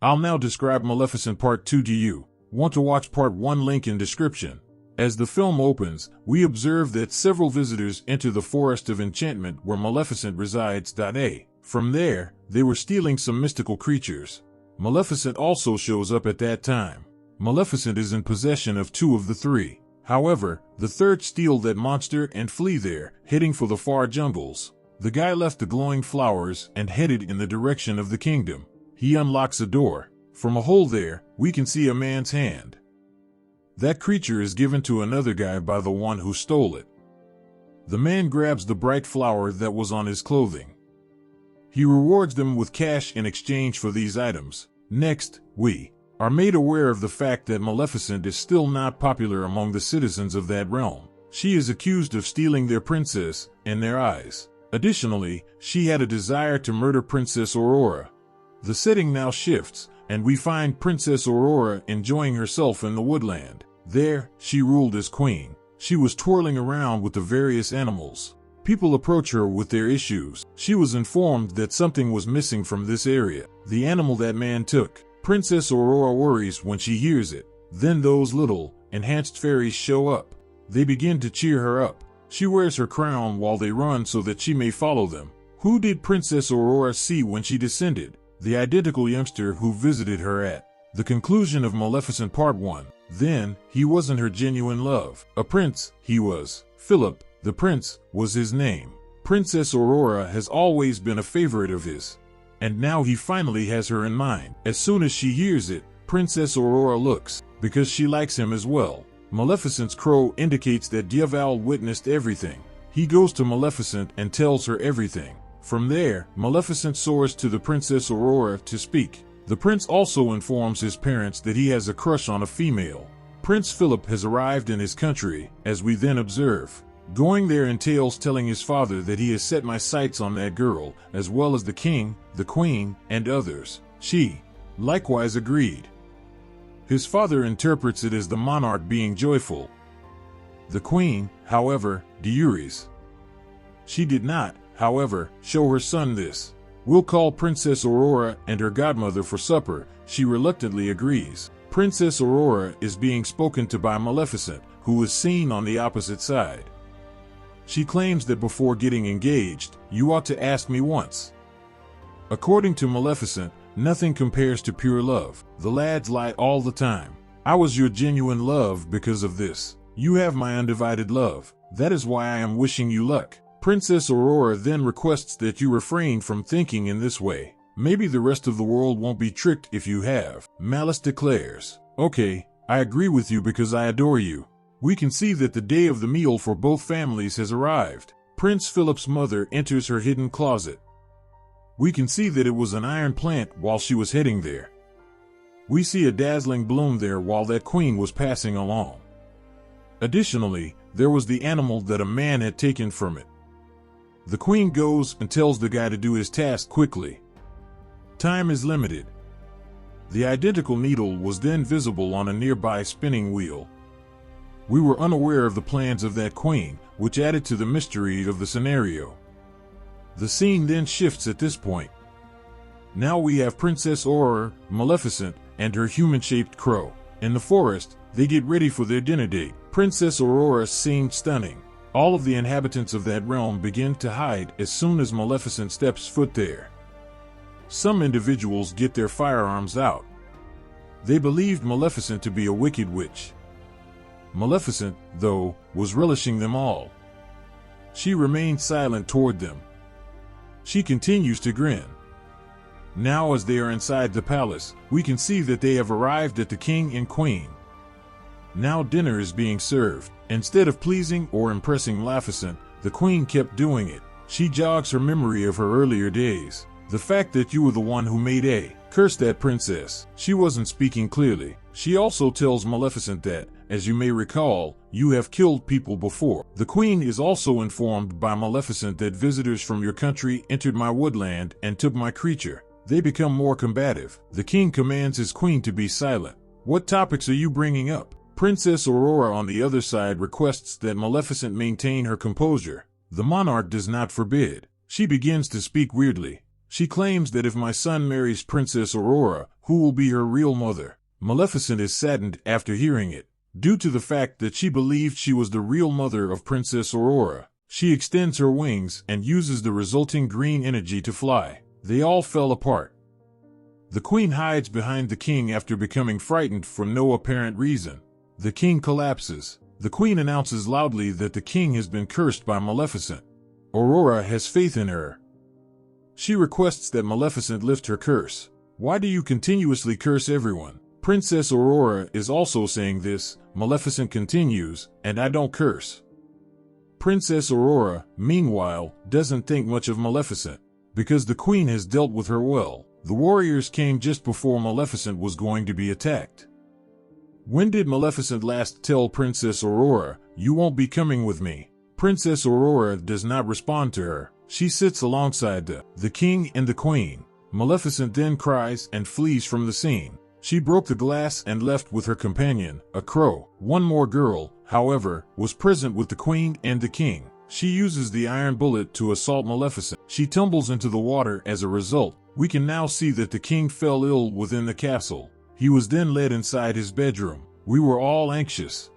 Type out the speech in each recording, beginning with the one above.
I'll now describe Maleficent Part 2 to you. Want to watch Part 1? Link in description. As the film opens, we observe that several visitors enter the Forest of Enchantment where Maleficent resides. From there, they were stealing some mystical creatures. Maleficent also shows up at that time. Maleficent is in possession of 2 of the 3. However, the third steal that monster and flee there, heading for the far jungles. The guy left the glowing flowers and headed in the direction of the kingdom. He unlocks a door. From a hole there, we can see a man's hand. That creature is given to another guy by the one who stole it. The man grabs the bright flower that was on his clothing. He rewards them with cash in exchange for these items. Next, we are made aware of the fact that Maleficent is still not popular among the citizens of that realm. She is accused of stealing their princess in their eyes. Additionally, she had a desire to murder Princess Aurora. The setting now shifts, and we find Princess Aurora enjoying herself in the woodland. There, she ruled as queen. She was twirling around with the various animals. People approach her with their issues. She was informed that something was missing from this area, the animal that man took. Princess Aurora worries when she hears it. Then those little, enhanced fairies show up. They begin to cheer her up. She wears her crown while they run so that she may follow them. Who did Princess Aurora see when she descended? The identical youngster who visited her at the conclusion of Maleficent Part 1. Then, he wasn't her genuine love. A prince, he was. Philip, the prince, was his name. Princess Aurora has always been a favorite of his. And now he finally has her in mind. As soon as she hears it, Princess Aurora looks, because she likes him as well. Maleficent's crow indicates that Dieval witnessed everything. He goes to Maleficent and tells her everything. From there, Maleficent soars to the Princess Aurora to speak. The prince also informs his parents that he has a crush on a female. Prince Phillip has arrived in his country, as we then observe. Going there entails telling his father that he has set my sights on that girl, as well as the king, the queen, and others. She likewise agreed. His father interprets it as the monarch being joyful. The queen, however, devious. She did not, however, show her son this. We'll call Princess Aurora and her godmother for supper. She reluctantly agrees. Princess Aurora is being spoken to by Maleficent, who is seen on the opposite side. She claims that before getting engaged, you ought to ask me once. According to Maleficent, nothing compares to pure love. The lads lie all the time. I was your genuine love because of this. You have my undivided love. That is why I am wishing you luck. Princess Aurora then requests that you refrain from thinking in this way. Maybe the rest of the world won't be tricked if you have. Malice declares, okay, I agree with you because I adore you. We can see that the day of the meal for both families has arrived. Prince Philip's mother enters her hidden closet. We can see that it was an iron plant while she was heading there. We see a dazzling bloom there while that queen was passing along. Additionally, there was the animal that a man had taken from it. The queen goes and tells the guy to do his task quickly. Time is limited. The identical needle was then visible on a nearby spinning wheel. We were unaware of the plans of that queen, which added to the mystery of the scenario. The scene then shifts at this point. Now we have Princess Aurora, Maleficent, and her human-shaped crow. In the forest, they get ready for their dinner date. Princess Aurora seemed stunning. All of the inhabitants of that realm begin to hide as soon as Maleficent steps foot there. Some individuals get their firearms out. They believed Maleficent to be a wicked witch. Maleficent, though, was relishing them all. She remained silent toward them. She continues to grin. Now as they are inside the palace, we can see that they have arrived at the king and queen. Now dinner is being served. Instead of pleasing or impressing Maleficent, the queen kept doing it. She jogs her memory of her earlier days. The fact that you were the one who made A. Curse that princess. She wasn't speaking clearly. She also tells Maleficent that, as you may recall, you have killed people before. The queen is also informed by Maleficent that visitors from your country entered my woodland and took my creature. They become more combative. The king commands his queen to be silent. What topics are you bringing up? Princess Aurora on the other side requests that Maleficent maintain her composure. The monarch does not forbid. She begins to speak weirdly. She claims that if my son marries Princess Aurora, who will be her real mother? Maleficent is saddened after hearing it. Due to the fact that she believed she was the real mother of Princess Aurora, she extends her wings and uses the resulting green energy to fly. They all fell apart. The queen hides behind the king after becoming frightened for no apparent reason. The king collapses. The queen announces loudly that the king has been cursed by Maleficent. Aurora has faith in her. She requests that Maleficent lift her curse. Why do you continuously curse everyone? Princess Aurora is also saying this. Maleficent continues, and I don't curse. Princess Aurora, meanwhile, doesn't think much of Maleficent. Because the queen has dealt with her well, the warriors came just before Maleficent was going to be attacked. When did Maleficent last tell Princess Aurora, "You won't be coming with me"? Princess Aurora does not respond to her. She sits alongside the king and the queen. Maleficent then cries and flees from the scene. She broke the glass and left with her companion, a crow. One more girl, however, was present with the queen and the king. She uses the iron bullet to assault Maleficent. She tumbles into the water as a result. We can now see that the king fell ill within the castle. He was then led inside his bedroom. We were all anxious.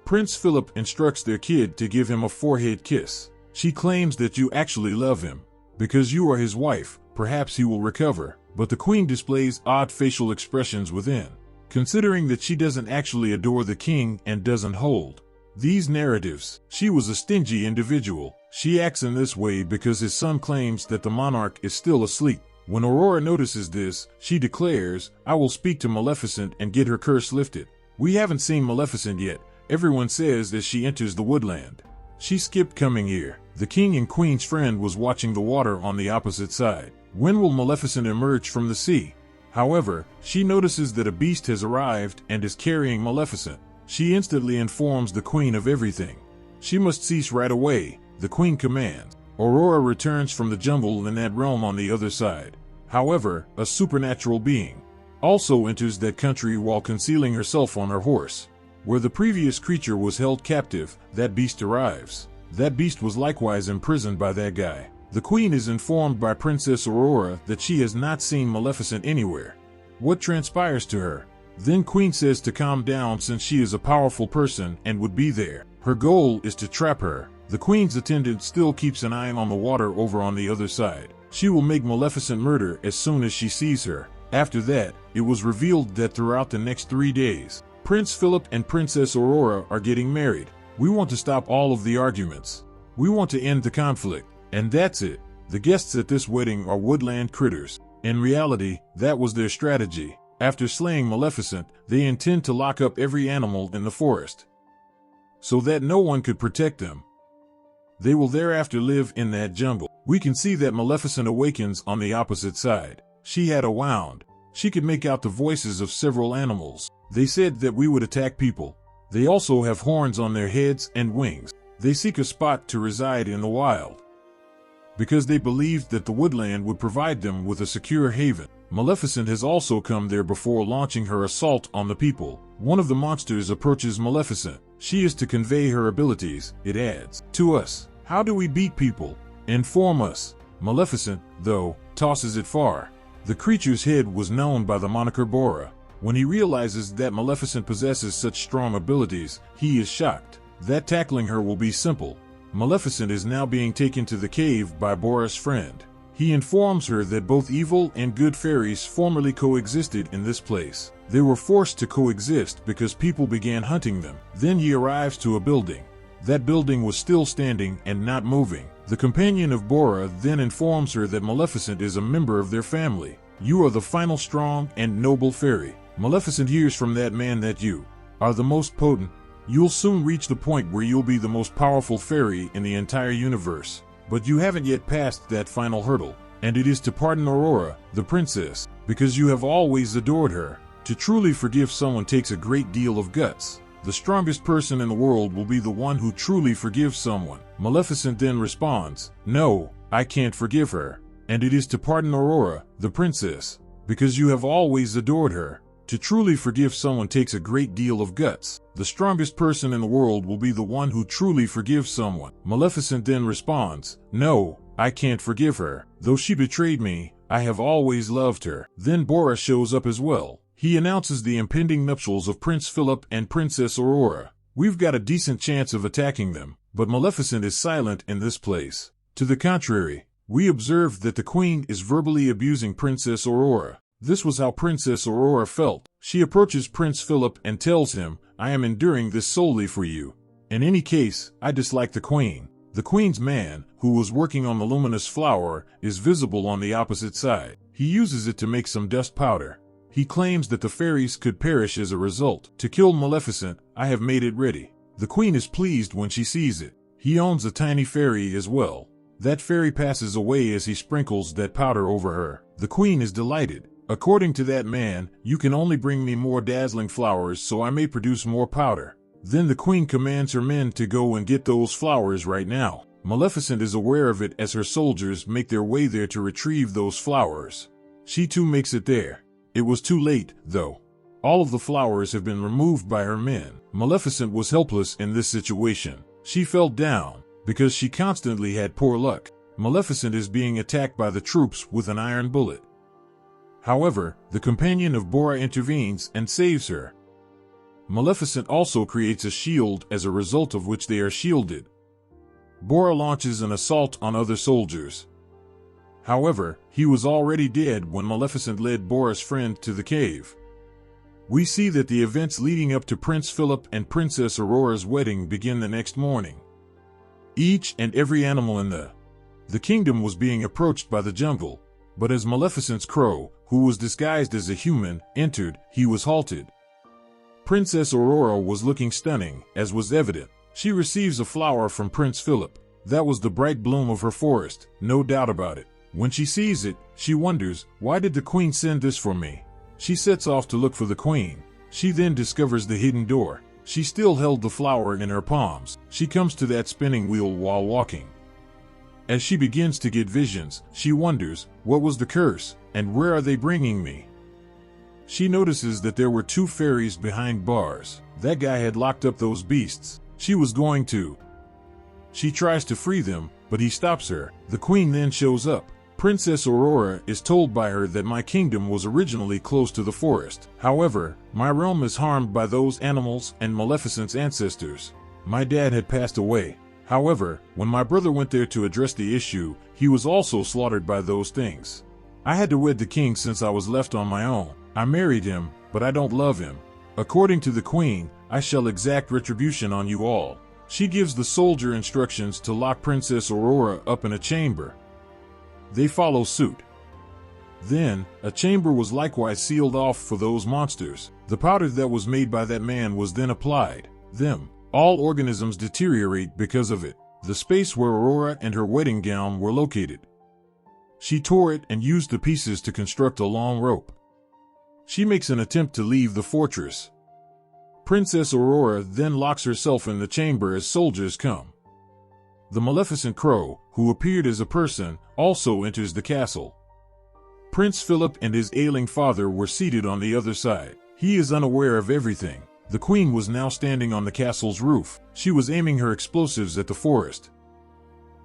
Prince Phillip instructs their kid to give him a forehead kiss. She claims that you actually love him. Because you are his wife, perhaps he will recover. But the queen displays odd facial expressions within, considering that she doesn't actually adore the king and doesn't hold these narratives. She was a stingy individual. She acts in this way because his son claims that the monarch is still asleep. When Aurora notices this, she declares, "I will speak to Maleficent and get her curse lifted." We haven't seen Maleficent yet. Everyone says as she enters the woodland. She skipped coming here. The king and queen's friend was watching the water on the opposite side. When will Maleficent emerge from the sea? However, she notices that a beast has arrived and is carrying Maleficent. She instantly informs the queen of everything. She must cease right away, the queen commands. Aurora returns from the jungle in that realm on the other side. However, a supernatural being also enters that country while concealing herself on her horse. Where the previous creature was held captive, that beast arrives. That beast was likewise imprisoned by that guy. The queen is informed by Princess Aurora that she has not seen Maleficent anywhere. What transpires to her? Then Queen says to calm down since she is a powerful person and would be there. Her goal is to trap her. The queen's attendant still keeps an eye on the water over on the other side. She will make Maleficent murder as soon as she sees her. After that, it was revealed that throughout the next 3 days, Prince Phillip and Princess Aurora are getting married. We want to stop all of the arguments. We want to end the conflict. And that's it. The guests at this wedding are woodland critters. In reality, that was their strategy. After slaying Maleficent, they intend to lock up every animal in the forest, so that no one could protect them. They will thereafter live in that jungle. We can see that Maleficent awakens on the opposite side. She had a wand. She could make out the voices of several animals. They said that we would attack people. They also have horns on their heads and wings. They seek a spot to reside in the wild, because they believed that the woodland would provide them with a secure haven. Maleficent has also come there before launching her assault on the people. One of the monsters approaches Maleficent. She is to convey her abilities, it adds, to us. How do we beat people? Inform us. Maleficent, though, tosses it far. The creature's head was known by the moniker Bora. When he realizes that Maleficent possesses such strong abilities, he is shocked. That tackling her will be simple. Maleficent is now being taken to the cave by Bora's friend. He informs her that both evil and good fairies formerly coexisted in this place. They were forced to coexist because people began hunting them. Then he arrives to a building. That building was still standing and not moving. The companion of Bora then informs her that Maleficent is a member of their family. You are the final strong and noble fairy. Maleficent hears from that man that you are the most potent. You'll soon reach the point where you'll be the most powerful fairy in the entire universe. But you haven't yet passed that final hurdle, and it is to pardon Aurora, the princess, because you have always adored her. To truly forgive someone takes a great deal of guts. The strongest person in the world will be the one who truly forgives someone. Maleficent then responds, "No, I can't forgive her. And it is to pardon Aurora, the princess, because you have always adored her." To truly forgive someone takes a great deal of guts. The strongest person in the world will be the one who truly forgives someone. Maleficent then responds, "No, I can't forgive her. Though she betrayed me, I have always loved her. Then Bora shows up as well. He announces the impending nuptials of Prince Phillip and Princess Aurora. We've got a decent chance of attacking them, but Maleficent is silent in this place. To the contrary, we observe that the Queen is verbally abusing Princess Aurora. This was how Princess Aurora felt. She approaches Prince Phillip and tells him, I am enduring this solely for you. In any case, I dislike the Queen. The Queen's man, who was working on the luminous flower, is visible on the opposite side. He uses it to make some dust powder. He claims that the fairies could perish as a result. To kill Maleficent, I have made it ready. The Queen is pleased when she sees it. He owns a tiny fairy as well. That fairy passes away as he sprinkles that powder over her. The Queen is delighted. According to that man, you can only bring me more dazzling flowers so I may produce more powder. Then the Queen commands her men to go and get those flowers right now. Maleficent is aware of it as her soldiers make their way there to retrieve those flowers. She too makes it there. It was too late, though. All of the flowers have been removed by her men. Maleficent was helpless in this situation. She fell down because she constantly had poor luck. Maleficent is being attacked by the troops with an iron bullet. However, the companion of Bora intervenes and saves her. Maleficent also creates a shield as a result of which they are shielded. Bora launches an assault on other soldiers. However, he was already dead when Maleficent led Bora's friend to the cave. We see that the events leading up to Prince Phillip and Princess Aurora's wedding begin the next morning. Each and every animal in the kingdom was being approached by the jungle, but as Maleficent's crow, who was disguised as a human, entered, he was halted. Princess Aurora was looking stunning, as was evident. She receives a flower from Prince Phillip. That was the bright bloom of her forest, no doubt about it. When she sees it, she wonders, why did the Queen send this for me? She sets off to look for the Queen. She then discovers the hidden door. She still held the flower in her palms. She comes to that spinning wheel while walking. As she begins to get visions, she wonders, what was the curse, and where are they bringing me? She notices that there were 2 fairies behind bars. That guy had locked up those beasts. She was going to. She tries to free them, but he stops her. The Queen then shows up. Princess Aurora is told by her that my kingdom was originally close to the forest. However, my realm is harmed by those animals and Maleficent's ancestors. My dad had passed away. However, when my brother went there to address the issue, he was also slaughtered by those things. I had to wed the king since I was left on my own. I married him, but I don't love him. According to the Queen, I shall exact retribution on you all. She gives the soldier instructions to lock Princess Aurora up in a chamber. They follow suit. Then, a chamber was likewise sealed off for those monsters. The powder that was made by that man was then applied. All organisms deteriorate because of it. The space where Aurora and her wedding gown were located. She tore it and used the pieces to construct a long rope. She makes an attempt to leave the fortress. Princess Aurora then locks herself in the chamber as soldiers come. The Maleficent Crow, who appeared as a person, also enters the castle. Prince Phillip and his ailing father were seated on the other side. He is unaware of everything. The Queen was now standing on the castle's roof. She was aiming her explosives at the forest.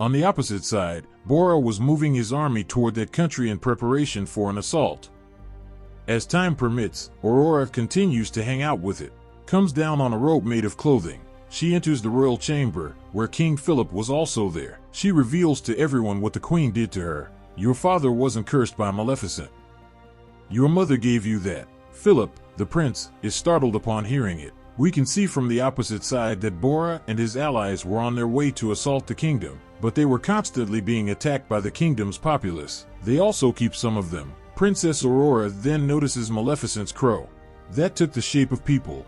On the opposite side, Bora was moving his army toward that country in preparation for an assault. As time permits, Aurora continues to hang out with it. Comes down on a rope made of clothing. She enters the royal chamber, where King Philip was also there. She reveals to everyone what the Queen did to her. Your father wasn't cursed by Maleficent. Your mother gave you that. Philip, the prince, is startled upon hearing it. We can see from the opposite side that Bora and his allies were on their way to assault the kingdom, but they were constantly being attacked by the kingdom's populace. They also keep some of them. Princess Aurora then notices Maleficent's crow. That took the shape of people.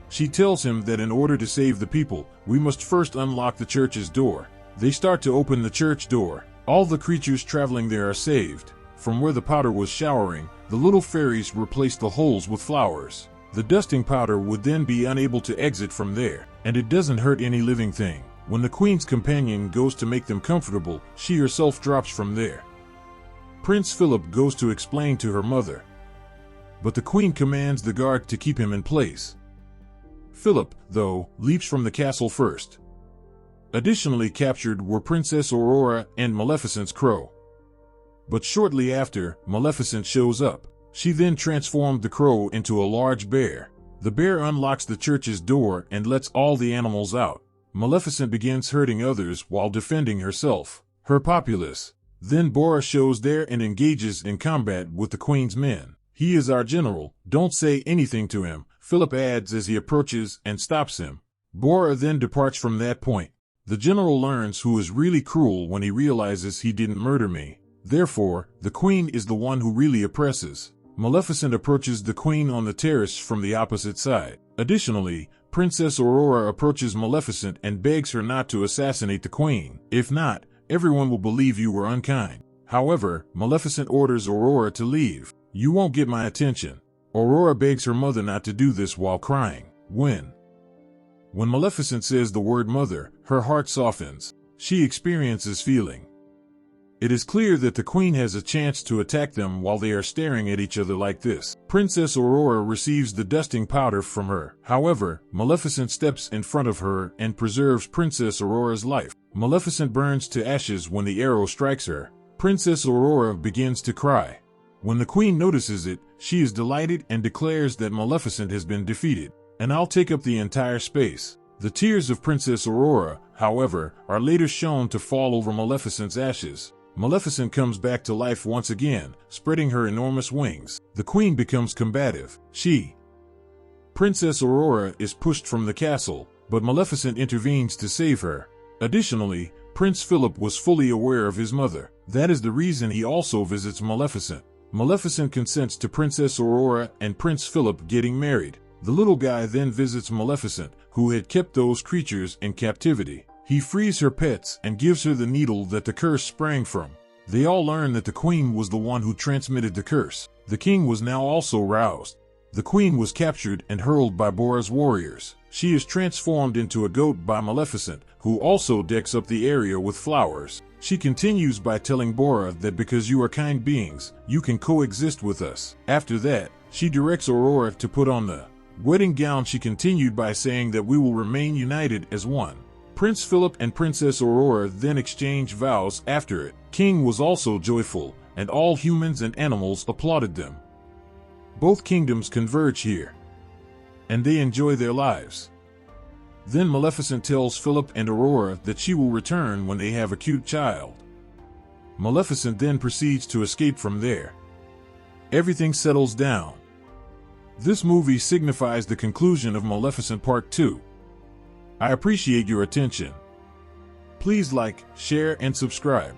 She tells him that in order to save the people, we must first unlock the church's door. They start to open the church door. All the creatures traveling there are saved. From where the powder was showering, the little fairies replaced the holes with flowers. The dusting powder would then be unable to exit from there, and it doesn't hurt any living thing. When the Queen's companion goes to make them comfortable, she herself drops from there. Prince Philip goes to explain to her mother, but the Queen commands the guard to keep him in place. Philip, though, leaps from the castle first. Additionally captured were Princess Aurora and Maleficent's crow. But shortly after, Maleficent shows up. She then transformed the crow into a large bear. The bear unlocks the church's door and lets all the animals out. Maleficent begins hurting others while defending herself. Her populace. Then Bora shows there and engages in combat with the Queen's men. "He is our general, don't say anything to him," Philip adds as he approaches and stops him. Bora then departs from that point. The general learns who is really cruel when he realizes he didn't murder me. Therefore, the Queen is the one who really oppresses. Maleficent approaches the Queen on the terrace from the opposite side. Additionally, Princess Aurora approaches Maleficent and begs her not to assassinate the Queen. "If not, everyone will believe you were unkind." However, Maleficent orders Aurora to leave. "You won't get my attention." Aurora begs her mother not to do this while crying. When Maleficent says the word mother, her heart softens. She experiences feeling. It is clear that the Queen has a chance to attack them while they are staring at each other like this. Princess Aurora receives the dusting powder from her. However, Maleficent steps in front of her and preserves Princess Aurora's life. Maleficent burns to ashes when the arrow strikes her. Princess Aurora begins to cry. When the Queen notices it, she is delighted and declares that Maleficent has been defeated. "And I'll take up the entire space." The tears of Princess Aurora, however, are later shown to fall over Maleficent's ashes. Maleficent comes back to life once again, spreading her enormous wings. The Queen becomes combative. Princess Aurora is pushed from the castle, but Maleficent intervenes to save her. Additionally, Prince Phillip was fully aware of his mother. That is the reason he also visits Maleficent. Maleficent consents to Princess Aurora and Prince Phillip getting married. The little guy then visits Maleficent, who had kept those creatures in captivity. He frees her pets and gives her the needle that the curse sprang from. They all learn that the Queen was the one who transmitted the curse. The king was now also roused. The Queen was captured and hurled by Bora's warriors. She is transformed into a goat by Maleficent, who also decks up the area with flowers. She continues by telling Bora that because you are kind beings, you can coexist with us. After that, she directs Aurora to put on the wedding gown. She continued by saying that we will remain united as one. Prince Phillip and Princess Aurora then exchange vows after it. King was also joyful, and all humans and animals applauded them. Both kingdoms converge here, and they enjoy their lives. Then Maleficent tells Phillip and Aurora that she will return when they have a cute child. Maleficent then proceeds to escape from there. Everything settles down. This movie signifies the conclusion of Maleficent Part 2. I appreciate your attention. Please like, share, and subscribe.